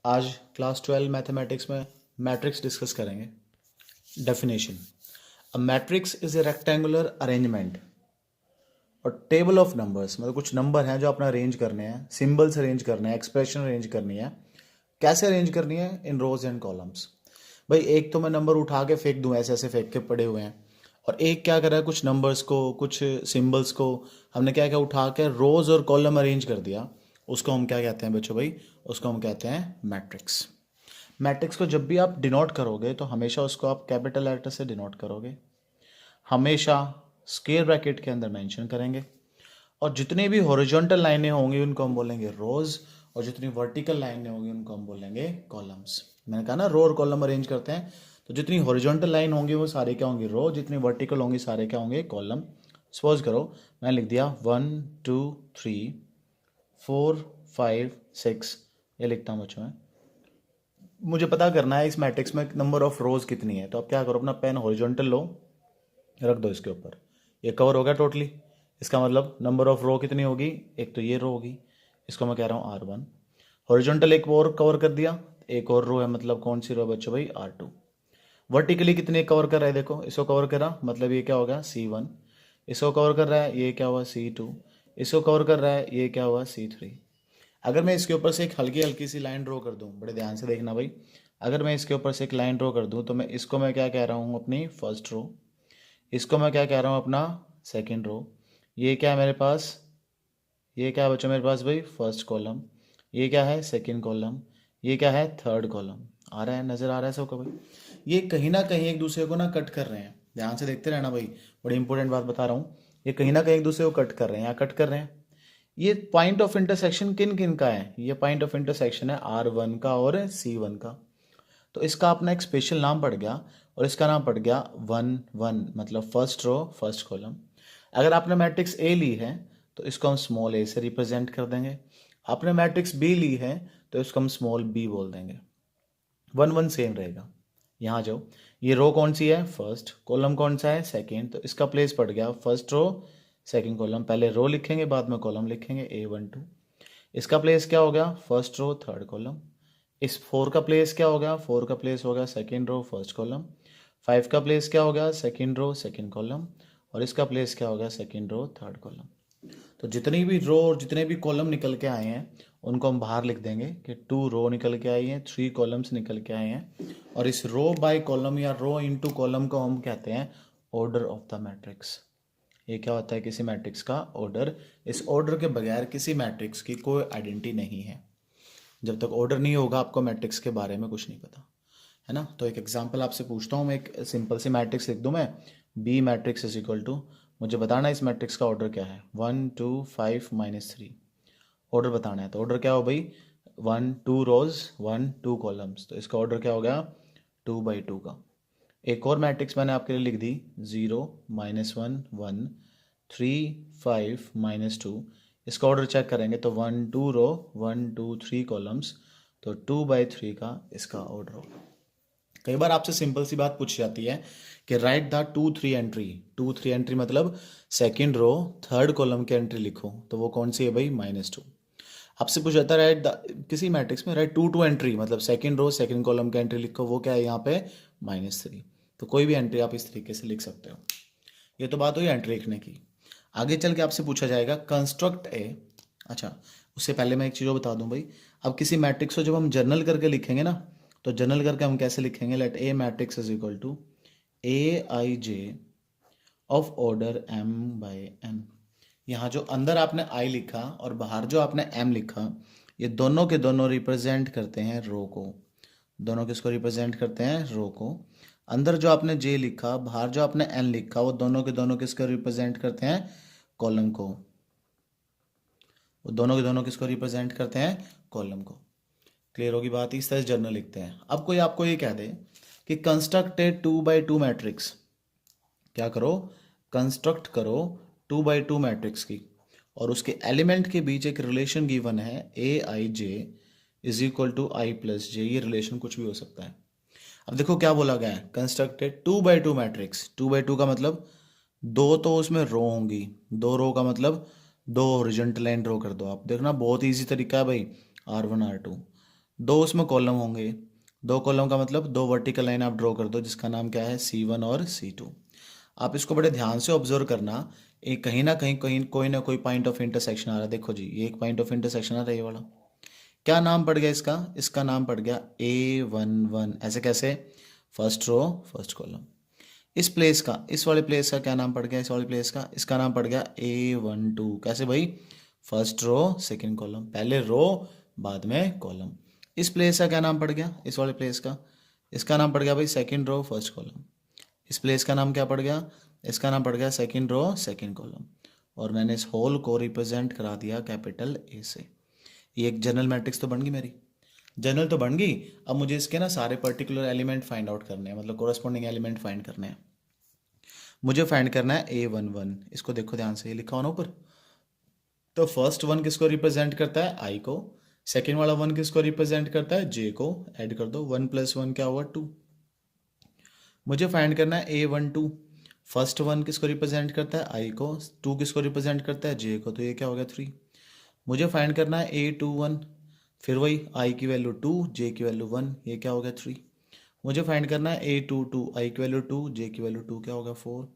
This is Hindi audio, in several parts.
आज क्लास 12 मैथमेटिक्स में मैट्रिक्स डिस्कस करेंगे। Definition: a matrix is a rectangular arrangement और टेबल ऑफ नंबर्स, मतलब कुछ नंबर हैं जो अपना अरेंज करने हैं, सिंबल्स अरेंज करने हैं, एक्सप्रेशन अरेंज करनी है। कैसे अरेंज करनी है? इन रोज एंड कॉलम्स। भाई एक तो मैं नंबर उठा के फेंक दूं, ऐसे ऐसे फेंक के पड़े हुए हैं, और एक क्या करा है, कुछ नंबर्स को, कुछ सिंबल्स को हमने क्या क्या उठा के रोज और कॉलम अरेंज कर दिया। उसको हम क्या कहते हैं बच्चों? भाई उसको हम कहते हैं मैट्रिक्स। मैट्रिक्स को जब भी आप डिनोट करोगे तो हमेशा उसको आप कैपिटल लेटर से डिनोट करोगे, हमेशा स्क्वायर ब्रैकेट के अंदर मेंशन करेंगे, और जितनी भी हॉरिजॉन्टल लाइनें होंगी उनको हम बोलेंगे रोज, और जितनी वर्टिकल लाइनें होंगी उनको हम बोलेंगे कॉलम्स। मैंने कहा ना, रो और कॉलम अरेंज करते हैं, तो जितनी हॉरिजॉन्टल लाइन होंगी वो सारे क्या होंगी? रो। जितनी वर्टिकल होंगी सारे क्या होंगे? कॉलम। सपोज करो मैंने लिख दिया 1 2 3 4 5 6, ये लिखता हूँ बच्चों में। मुझे पता करना है इस मैट्रिक्स में नंबर ऑफ रोज कितनी है, तो आप क्या करो, अपना पेन हॉरिजॉन्टल लो, रख दो इसके ऊपर। ये कवर हो गया टोटली। इसका मतलब नंबर ऑफ रो कितनी होगी? एक तो ये रो होगी, इसको मैं कह रहा हूँ R1। हॉरिजॉन्टल एक और कवर कर दिया, एक और रो है, मतलब कौन सी रो है बच्चों? भाई R2। वर्टिकली कितने कवर कर रहा है? देखो इसको कवर करा, मतलब ये क्या होगा? C1। इसको कवर कर रहा है, ये क्या हुआ? C2। इसको कवर कर रहा है, ये क्या हुआ? C3। अगर मैं इसके ऊपर से एक हल्की हल्की सी लाइन ड्रॉ कर दूं, बड़े ध्यान से देखना भाई, अगर मैं इसके ऊपर से एक लाइन ड्रॉ कर दूं तो मैं इसको मैं क्या कह रहा हूँ? अपनी फर्स्ट रो। इसको मैं क्या कह रहा हूँ? अपना सेकंड रो। ये क्या है मेरे पास? ये क्या है बच्चों मेरे पास? भाई फर्स्ट कॉलम। ये क्या है? Second column. ये क्या है? Third column. आ रहा है, नजर आ रहा है सबको भाई? ये कहीं ना कहीं एक दूसरे को ना कट कर रहे हैं, ध्यान से देखते रहना भाई, बड़ी इंपॉर्टेंट बात बता रहा हूँ। ये कहीं ना कहीं एक दूसरे को कट कर रहे हैं, या कट कर रहे हैं। ये पॉइंट ऑफ इंटरसेक्शन किन किन का है? ये पॉइंट ऑफ इंटरसेक्शन है R1 का और C1 का। तो इसका अपना एक स्पेशल नाम पड़ गया, और इसका नाम पड़ गया 1 1, मतलब फर्स्ट रो फर्स्ट कॉलम। अगर आपने मैट्रिक्स ए ली है तो इसको हम स्मॉल ए से रिप्रेजेंट कर देंगे। आपने मैट्रिक्स बी ली है तो इसको हम स्मॉल बी बोल देंगे। 1 1 सेम रहेगा। यहाँ जाओ, ये रो कौन सी है? फर्स्ट। कॉलम कौन सा है? सेकेंड। तो इसका प्लेस पड़ गया फर्स्ट रो सेकेंड कॉलम। पहले रो लिखेंगे, बाद में कॉलम लिखेंगे, A1 2। इसका प्लेस क्या हो गया? First row third column. इस 4 का प्लेस क्या हो गया? 4 का प्लेस हो गया सेकेंड रो फर्स्ट कॉलम। 5 का प्लेस क्या हो गया? Second row second column. और इसका प्लेस क्या हो गया? Second row third column. तो जितनी भी रो और जितने भी कॉलम निकल के आए हैं उनको हम बाहर लिख देंगे कि 2 रो निकल के आई हैं, 3 कॉलम्स निकल के आए हैं। और इस रो बाय कॉलम या रो इनटू कॉलम को हम कहते हैं ऑर्डर ऑफ द मैट्रिक्स। ये क्या होता है? किसी मैट्रिक्स का ऑर्डर। इस ऑर्डर के बगैर किसी मैट्रिक्स की कोई आइडेंटिटी नहीं है। जब तक ऑर्डर नहीं होगा आपको मैट्रिक्स के बारे में कुछ नहीं पता, है ना? तो एक एग्जांपल आपसे पूछता हूँ मैं, एक सिंपल सी मैट्रिक्स लिख दूँ मैं, B matrix is equal to, मुझे बताना इस मैट्रिक्स का ऑर्डर क्या है? 1 2 5 -3। ऑर्डर बताना है, तो ऑर्डर क्या हो भाई? 1 2 रोज 1 2 कॉलम्स, तो इसका ऑर्डर क्या हो गया? 2/2 का। एक और मैट्रिक्स मैंने आपके लिए लिख दी, 0 -1 1 3 5 -2। इसका ऑर्डर चेक करेंगे तो 1 2 रो 1 2 3 कॉलम्स, तो 2/3 का इसका ऑर्डर होगा। कई बार आपसे सिंपल सी बात पूछी जाती है कि राइट द 2 3 एंट्री। 2 3 एंट्री मतलब सेकंड रो थर्ड कॉलम की एंट्री लिखो, तो वो कौन सी है भाई? -2। आपसे पूछा जाता है राइट किसी मैट्रिक्स में राइट 2 2 एंट्री, मतलब सेकंड रो सेकंड कॉलम की एंट्री लिखो, वो क्या है यहाँ पे? -3। तो कोई भी एंट्री आप इस तरीके से लिख सकते हो। ये तो बात हुई एंट्री लिखने की। आगे चल के आपसे पूछा जाएगा कंस्ट्रक्ट ए। अच्छा, उससे पहले मैं एक चीज़ और बता दूं भाई, अब किसी मैट्रिक्स को जब हम जर्नल करके लिखेंगे ना, तो जर्नल करके हम कैसे लिखेंगे? Let A matrix is equal to AIJ of order M/N। यहाँ जो अंदर आपने I लिखा और बाहर जो आपने M लिखा, ये दोनों के दोनों रिप्रेजेंट करते हैं रो को। दोनों किसको रिप्रेजेंट करते हैं? रो को। अंदर जो आपने J लिखा, बाहर जो आपने N लिखा, वो दोनों के दोनों किसको रिप्रेजेंट करते हैं? कॉलम को। वो दोनों के दोनों किसको रिप्रेजेंट करते हैं? कॉलम को। क्लियर होगी बात? इस तरह से जर्नल लिखते हैं। अब कोई आपको ये कह दे कि कंस्ट्रक्ट ए 2/2 मैट्रिक्स, क्या करो? कंस्ट्रक्ट करो 2/2 मैट्रिक्स की, और उसके एलिमेंट के बीच एक रिलेशन गिवन है AIJ is equal to I+J। ये रिलेशन कुछ भी हो सकता है। अब देखो क्या बोला गया है, कंस्ट्रक्टेड 2/2 मैट्रिक्स। 2/2 का मतलब दो तो उसमें रो होंगी, दो रो का मतलब दो हॉरिजॉन्टल लाइन ड्रॉ कर दो। आप देखना बहुत इजी तरीका है भाई, R1 R2। दो उसमें कॉलम होंगे, दो कॉलम का मतलब दो वर्टिकल लाइन आप ड्रॉ कर दो जिसका नाम क्या है C1 और C2। आप इसको बड़े ध्यान से ऑब्जर्व करना, एक कहीं ना कहीं कोई ना कोई पॉइंट ऑफ इंटरसेक्शन आ रहा है। देखो जी, ये एक पॉइंट ऑफ इंटरसेक्शन आ रहा है, ये वाला। क्या नाम पड़ गया इसका? इसका नाम पड़ गया A11। ऐसे कैसे? First row first column. इस प्लेस का, इस वाले प्लेस का क्या नाम पड़ गया? इस वाले प्लेस का, इसका नाम पड़ गया A12। कैसे भाई? फर्स्ट रो सेकंड कॉलम, पहले रो बाद में कॉलम। इस प्लेस का क्या नाम पड़ गया? इस वाले प्लेस का, इसका नाम पड़ गया भाई सेकंड रो फर्स्ट कॉलम। इस प्लेस का नाम क्या पड़ गया? इसका नाम पड़ गया सेकंड रो सेकंड कॉलम। और मैंने इस होल को रिप्रेजेंट करा दिया कैपिटल ए से। ये एक जनरल मैट्रिक्स तो बन गई मेरी, जनरल तो बन गई। अब मुझे इसके ना सारे पर्टिकुलर एलिमेंट फाइंड आउट करने हैं, मतलब कोरस्पॉन्डिंग एलिमेंट फाइंड करने हैं। मुझे फाइंड करना है A11। इसको देखो ध्यान से, ये लिखा हो ना ऊपर। तो फर्स्ट वन किसको रिप्रेजेंट करता है? I को। सेकेंड वाला वन किसको रिप्रेजेंट करता है? J को। ऐड कर दो, 1+1 क्या हुआ? 2। मुझे फाइंड करना है A12। फर्स्ट वन किसको रिप्रेजेंट करता है? I को। टू किसको रिप्रेजेंट करता है? J को। तो ये क्या हो गया? 3। मुझे फाइंड करना है A21। फिर वही I की वैल्यू 2, J की वैल्यू 1, ये क्या हो गया? 3। मुझे फाइंड करना है A22। I की वैल्यू 2, J की वैल्यू 2, क्या होगा? 4।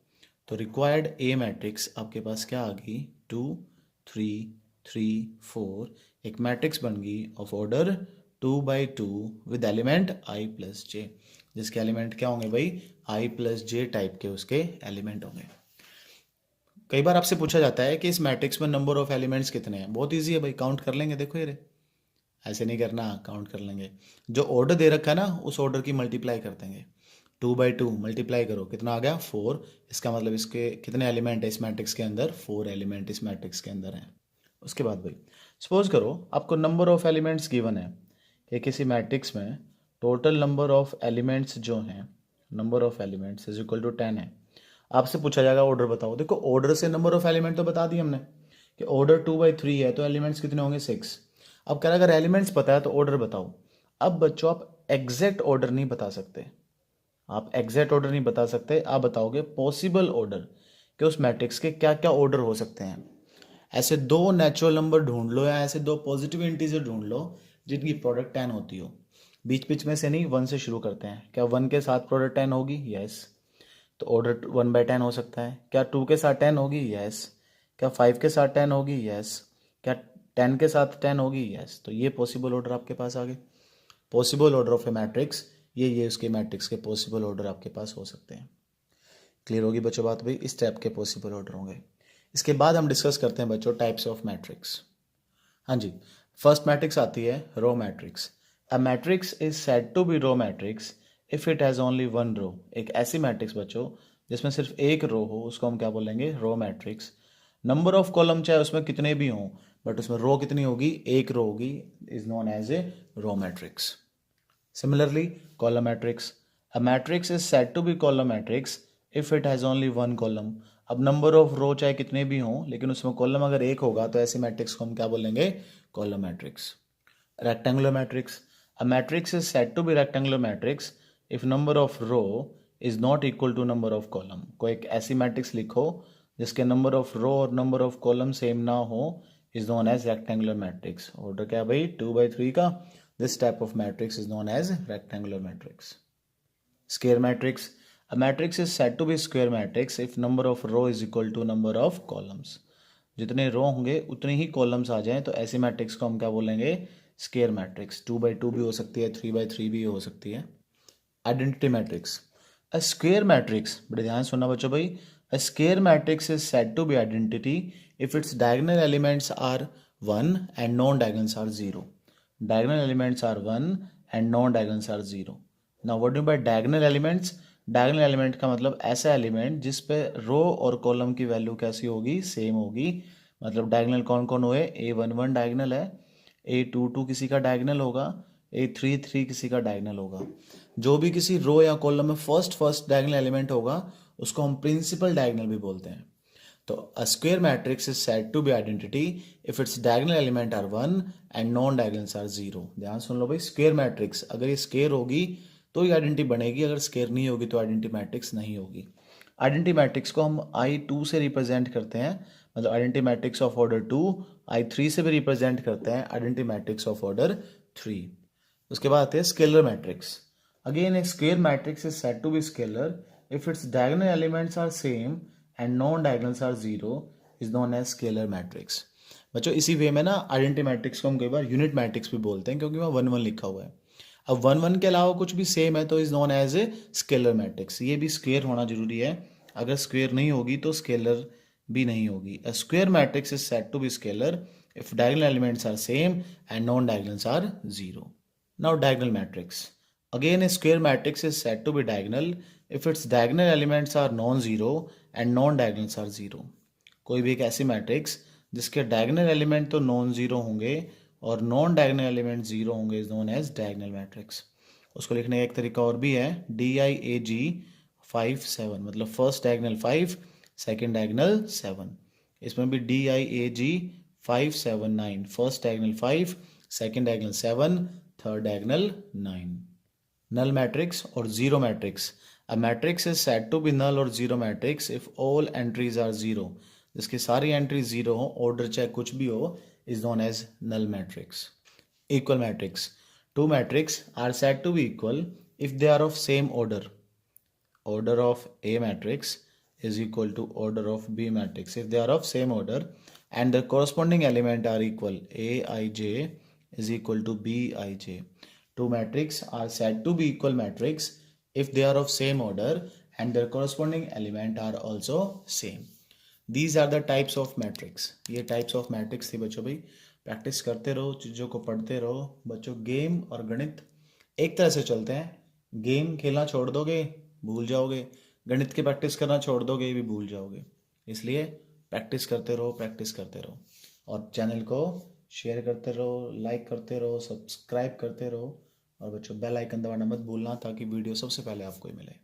तो रिक्वायर्ड A मैट्रिक्स आपके पास क्या आ गई? 2 3 3 4। एक मैट्रिक्स बन गई of order 2x2 with element I+J, जिसके एलिमेंट क्या होंगे भाई? I+J टाइप के उसके एलिमेंट होंगे। कई बार आपसे पूछा जाता है कि इस मैट्रिक्स में नंबर ऑफ एलिमेंट्स कितने हैं। बहुत ईजी है भाई, काउंट कर लेंगे। देखो ये रे, ऐसे नहीं करना, काउंट कर लेंगे। जो ऑर्डर दे रखा है ना, उस ऑर्डर की मल्टीप्लाई कर देंगे। 2x2 मल्टीप्लाई करो, कितना आ गया? 4। इसका मतलब इसके कितने एलिमेंट है इस मैट्रिक्स के अंदर? 4 एलिमेंट इस मैट्रिक्स के अंदर हैं। उसके बाद भाई सपोज करो आपको नंबर ऑफ एलिमेंट्स गिवन है कि किसी मैट्रिक्स में टोटल नंबर ऑफ एलिमेंट्स जो हैं, number of elements is equal to 10 है। आपसे पूछा जाएगा ऑर्डर बताओ। देखो ऑर्डर से नंबर ऑफ एलिमेंट तो बता दी हमने कि ऑर्डर 2/3 है, तो एलिमेंट्स कितने होंगे? 6। अब कह रहा अगर एलिमेंट्स पता है तो ऑर्डर बताओ। अब बच्चों आप एग्जैक्ट ऑर्डर नहीं बता सकते, आप एग्जैक्ट ऑर्डर नहीं बता सकते, आप बताओगे पॉसिबल ऑर्डर कि उस मैट्रिक्स के क्या क्या ऑर्डर हो सकते हैं। ऐसे दो नेचुरल नंबर ढूंढ लो या ऐसे दो पॉजिटिव इंटीजर ढूंढ लो जिनकी प्रोडक्ट 10 होती हो। बीच बीच में से नहीं, 1 से शुरू करते हैं। क्या 1 के साथ प्रोडक्ट 10 होगी? यस। तो ऑर्डर 1/10 हो सकता है। क्या 2 के साथ 10 होगी? यस। क्या 5 के साथ 10 होगी? यस। क्या 10 के साथ 10 होगी? यस। तो ये पॉसिबल ऑर्डर आपके पास आ गए। Possible order of A matrix, ये उसके मैट्रिक्स के पॉसिबल ऑर्डर आपके पास हो सकते हैं। क्लियर होगी बच्चों बात भाई? इस टाइप के पॉसिबल ऑर्डर होंगे। इसके बाद हम डिस्कस करते हैं बच्चों टाइप्स ऑफ मैट्रिक्स। हाँ जी, फर्स्ट मैट्रिक्स आती है row matrix. A matrix is said to be row matrix if it has only one row. एक ऐसी मैट्रिक्स बच्चों जिसमें सिर्फ एक रो हो, उसको हम क्या बोलेंगे? Row matrix. Number of column चाहे उसमें कितने भी हों, बट उसमें रो कितनी होगी? एक रो होगी, is known as a row matrix. Similarly, column matrix. A matrix is said to be column matrix if it has only one column. अब नंबर ऑफ रो चाहे कितने भी हों, लेकिन उसमें कॉलम अगर एक होगा तो ऐसी मैट्रिक्स को हम क्या बोलेंगे? Column matrix. Rectangular matrix. A matrix is said to be rectangular matrix if number of row is not equal to number of column. कोई एक ऐसी मैट्रिक्स लिखो जिसके नंबर ऑफ रो और नंबर ऑफ कॉलम सेम ना हो, is known as rectangular matrix. Order क्या है भाई? 2/3 का। This type of matrix is known as rectangular matrix. Square matrix. A matrix is said to be square matrix if number of row is equal to number of columns. जितने रो होंगे उतने ही कॉलम्स आ जाएं तो ऐसी मैट्रिक्स को हम क्या बोलेंगे? Square matrix. 2/2 भी हो सकती है, 3/3 भी हो सकती है। Identity matrix. A square matrix, बड़े ध्यान सुनना बच्चों भाई, a square matrix is said to be identity if its diagonal elements are 1 and non diagonals are 0. Diagonal elements are 1 and non-diagonals are 0. Now what do you mean by diagonal elements? Diagonal element का मतलब ऐसा एलिमेंट जिस पे रो और कॉलम की वैल्यू कैसी होगी? सेम होगी। मतलब डायगोनल कौन कौन हुए? A11 डायगोनल है, A22 किसी का डायगोनल होगा, A33 किसी का डायगोनल होगा। जो भी किसी रो या कॉलम में फर्स्ट डायगोनल एलिमेंट होगा उसको हम प्रिंसिपल डायगोनल भी बोलते हैं। तो a square matrix is said to be identity if its diagonal element are 1 and non diagonals are 0. ध्यान सुन लो भाई, स्क्वायर मैट्रिक्स अगर ये स्क्वायर होगी तो ही आइडेंटिटी बनेगी, अगर स्क्वायर नहीं होगी तो आइडेंटिटी मैट्रिक्स नहीं होगी। आइडेंटिटी मैट्रिक्स को हम I2 से रिप्रेजेंट करते हैं, मतलब identity matrix of order 2। I3 से भी रिप्रेजेंट करते हैं आइडेंटिटी मैट्रिक्स ऑफ ऑर्डर 3। उसके बाद आते हैं scalar matrix. Again a square matrix is said to be scalar if its diagonal elements are same and non diagonals are zero is known as scalar matrix. बच्चों इसी वे में ना आइडेंटिटी मैट्रिक्स को हम कई बार यूनिट मैट्रिक्स भी बोलते हैं क्योंकि वहाँ 1 1 लिखा हुआ है. अब 1 1 के अलावा कुछ भी सेम है तो is known as a scalar matrix. ये भी स्क्वायर होना जरूरी है, अगर स्क्वायर नहीं होगी तो स्केलर भी नहीं होगी. A square matrix is said to be scalar if diagonal elements are same and non-diagonals are zero. Now diagonal matrix. Again a square matrix is said to be diagonal if its diagonal elements are non-zero and non-diagonals are zero. कोई भी एक ऐसी मैट्रिक्स जिसके डायगोनल एलिमेंट तो नॉन जीरो होंगे और नॉन डायगोनल एलिमेंट जीरो होंगे is known as diagonal matrix. उसको लिखने का एक तरीका और भी है, DIAG 5 7, मतलब फर्स्ट डायगोनल 5 सेकेंड डायगोनल 7. इसमें भी DIAG 5 7 9, first diagonal 5 second diagonal 7 third diagonal 9. Null matrix और zero matrix. A matrix is said to be null और zero matrix if all entries are zero. जिसकी सारी एंट्री जीरो हो, ऑर्डर चाहे कुछ भी हो, is known as null matrix. Equal matrix. Two matrix are said to be equal if they are of same order. Order of A matrix is equal to order of B matrix if they are of same order and the corresponding element are equal. Aij is equal to Bij. Two matrix are said to be equal matrix if they are of same order and their corresponding element are also same. These are the types of matrix. ये types of matrix थी बच्चों. भाई प्रैक्टिस करते रहो, चीज़ों को पढ़ते रहो बच्चों. गेम और गणित एक तरह से चलते हैं. गेम खेलना छोड़ दोगे भूल जाओगे, गणित की प्रैक्टिस करना छोड़ दोगे ये भी भूल जाओगे. इसलिए प्रैक्टिस करते रहो, प्रैक्टिस करते रहो और चैनल को शेयर करते रहो, लाइक करते रहो, सब्सक्राइब करते रहो और बच्चों बेल आइकन दबाना मत भूलना ताकि वीडियो सबसे पहले आपको ही मिले.